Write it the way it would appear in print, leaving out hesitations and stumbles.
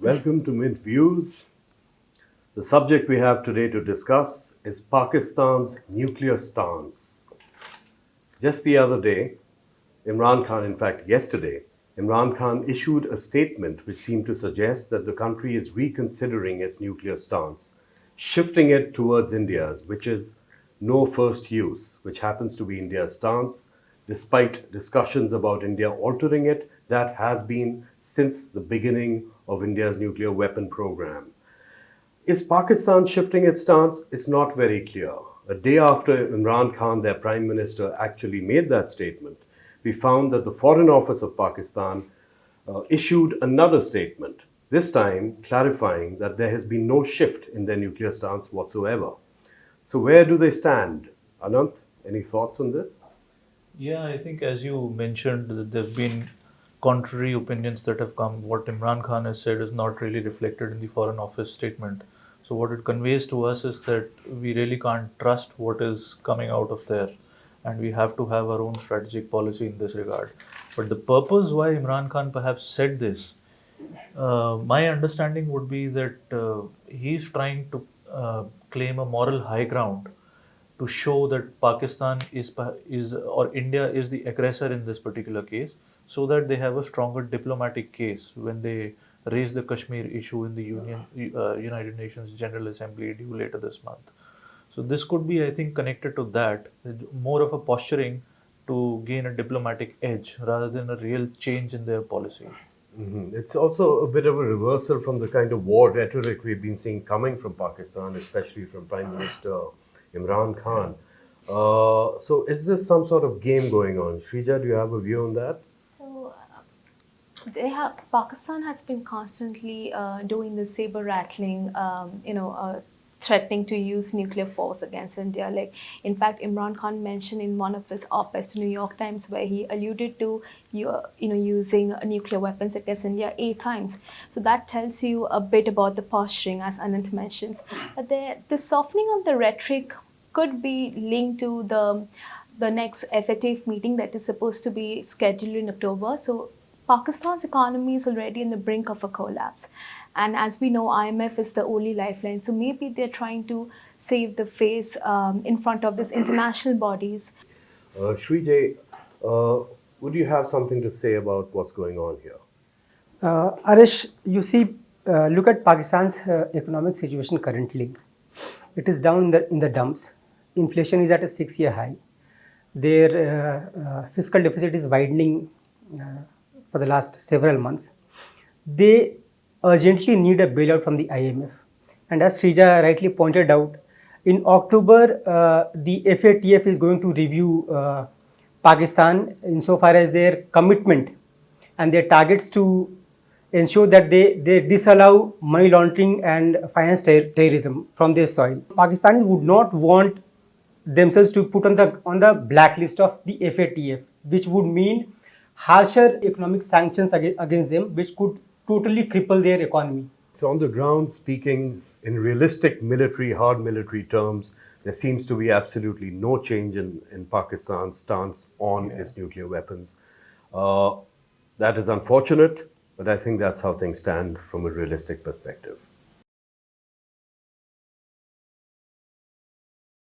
Welcome to Mint Views. The subject we have today to discuss is Pakistan's nuclear stance. Just the other day, Imran Khan, in fact yesterday, Imran Khan issued a statement which seemed to suggest that the country is reconsidering its nuclear stance, shifting it towards India's, which is no first use, which happens to be India's stance, despite discussions about India altering it. That has been since the beginning of India's nuclear weapon program. Is Pakistan shifting its stance? It's not very clear. A day after Imran Khan, their prime minister, actually made that statement, we found that the Foreign Office of Pakistan issued another statement, this time clarifying that there has been no shift in their nuclear stance whatsoever. So where do they stand? Anant, any thoughts on this? Yeah, I think as you mentioned, there have been contrary opinions that have come. What Imran Khan has said is not really reflected in the Foreign Office statement. So what it conveys to us is that we really can't trust what is coming out of there, and we have to have our own strategic policy in this regard. But the purpose why Imran Khan perhaps said this, my understanding would be that he's trying to claim a moral high ground to show that Pakistan is or India is the aggressor in this particular case, so that they have a stronger diplomatic case when they raise the Kashmir issue in the United Nations General Assembly due later this month. So this could be, I think, connected to that, more of a posturing to gain a diplomatic edge rather than a real change in their policy. It's also a bit of a reversal from the kind of war rhetoric we've been seeing coming from Pakistan, especially from Prime Minister Imran Khan. So is this some sort of game going on? Shrija, do you have a view on that? So Pakistan has been constantly doing the sabre-rattling, threatening to use nuclear force against India. Like, in fact, Imran Khan mentioned in one of his op-eds to New York Times where he alluded to using nuclear weapons against India 8 times. So that tells you a bit about the posturing, as Anant mentions. But the softening of the rhetoric could be linked to the next FATF meeting that is supposed to be scheduled in October. So Pakistan's economy is already on the brink of a collapse. And as we know, IMF is the only lifeline. So maybe they're trying to save the face in front of these international bodies. Shrija, would you have something to say about what's going on here? Arish, you see, look at Pakistan's economic situation currently. It is down in the dumps. Inflation is at a 6-year high. Their fiscal deficit is widening for the last several months. They urgently need a bailout from the IMF. And as Shrija rightly pointed out, in October, the FATF is going to review Pakistan insofar as their commitment and their targets to ensure that they disallow money laundering and finance terrorism from their soil. Pakistanis would not want themselves to put on the blacklist of the FATF, which would mean harsher economic sanctions against them, which could totally cripple their economy. So on the ground, speaking in realistic hard military terms, there seems to be absolutely no change in Pakistan's stance on its nuclear weapons. That is unfortunate, but I think that's how things stand from a realistic perspective.